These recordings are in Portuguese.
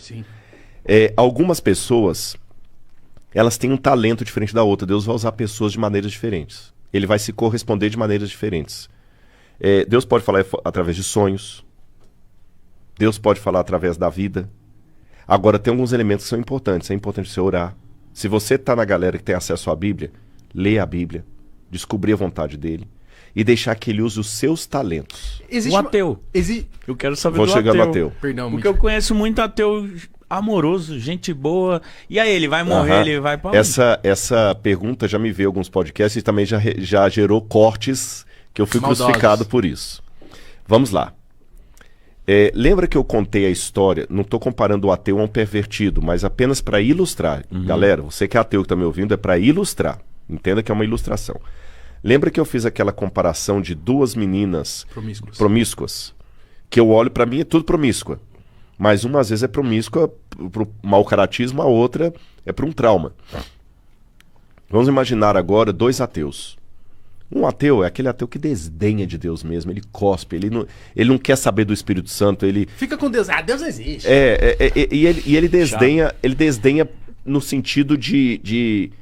Sim. Algumas pessoas, elas têm um talento diferente da outra. Deus vai usar pessoas de maneiras diferentes. Ele vai se corresponder de maneiras diferentes. Deus pode falar através de sonhos. Deus pode falar através da vida. Agora, tem alguns elementos que são importantes. É importante você orar. Se você está na galera que tem acesso à Bíblia, lê a Bíblia, descobrir a vontade dele e deixar que ele use os seus talentos. O ateu. Eu quero saber do chegar no ateu. Perdão, porque eu conheço muito ateu amoroso, gente boa. E aí, ele vai morrer, ele vai pra onde? Essa pergunta já me veio em alguns podcasts e também já gerou cortes que eu fui crucificado por isso. Vamos lá. Lembra que eu contei a história, não estou comparando o ateu a um pervertido, mas apenas para ilustrar. Galera, você que é ateu que está me ouvindo, é para ilustrar. Entenda que é uma ilustração. Lembra que eu fiz aquela comparação de duas meninas promíscuas? Que eu olho, para mim é tudo promíscua. Mas uma às vezes é promíscua pro mau caratismo, a outra é para um trauma. Vamos imaginar agora dois ateus. Um ateu é aquele ateu que desdenha de Deus mesmo, ele cospe, ele não quer saber do Espírito Santo, ele... Fica com Deus, Deus existe. E ele desdenha no sentido de...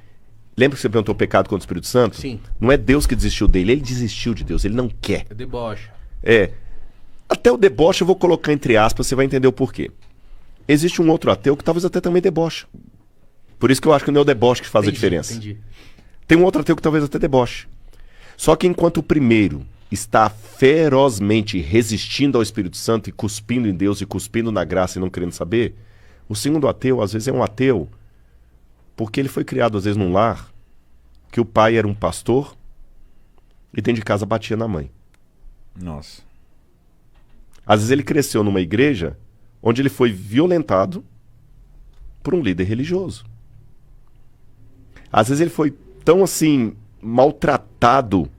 Lembra que você perguntou o pecado contra o Espírito Santo? Sim. Não é Deus que desistiu dele, ele desistiu de Deus, ele não quer. É deboche. Até o deboche eu vou colocar entre aspas, você vai entender o porquê. Existe um outro ateu que talvez até também deboche. Por isso que eu acho que não é o deboche que faz a diferença. Entendi. Tem um outro ateu que talvez até deboche. Só que enquanto o primeiro está ferozmente resistindo ao Espírito Santo e cuspindo em Deus e cuspindo na graça e não querendo saber, o segundo ateu às vezes é um ateu porque ele foi criado às vezes num lar que o pai era um pastor e dentro de casa batia na mãe. Nossa. Às vezes ele cresceu numa igreja onde ele foi violentado por um líder religioso. Às vezes ele foi tão assim maltratado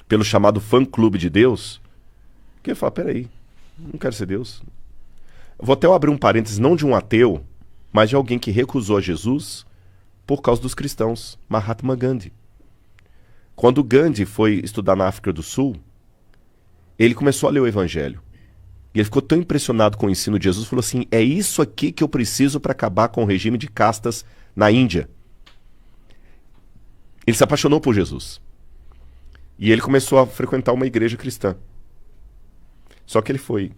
pelo chamado fã-clube de Deus que ele fala, peraí, não quero ser Deus. Vou até abrir um parênteses, não de um ateu, mas de alguém que recusou a Jesus por causa dos cristãos, Mahatma Gandhi. Quando Gandhi foi estudar na África do Sul, ele começou a ler o Evangelho. E ele ficou tão impressionado com o ensino de Jesus, falou assim, é isso aqui que eu preciso para acabar com o regime de castas na Índia. Ele se apaixonou por Jesus. E ele começou a frequentar uma igreja cristã. Só que ele foi,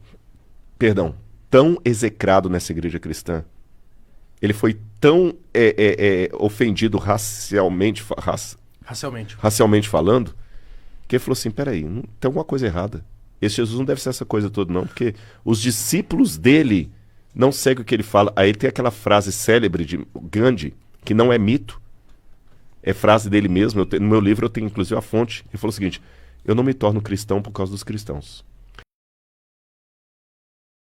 tão execrado nessa igreja cristã, ele foi tão ofendido racialmente falando, que ele falou assim, peraí, tem alguma coisa errada. Esse Jesus não deve ser essa coisa toda não, porque os discípulos dele não seguem o que ele fala. Aí tem aquela frase célebre de Gandhi, que não é mito, é frase dele mesmo. No meu livro eu tenho inclusive a fonte. Ele falou o seguinte, eu não me torno cristão por causa dos cristãos.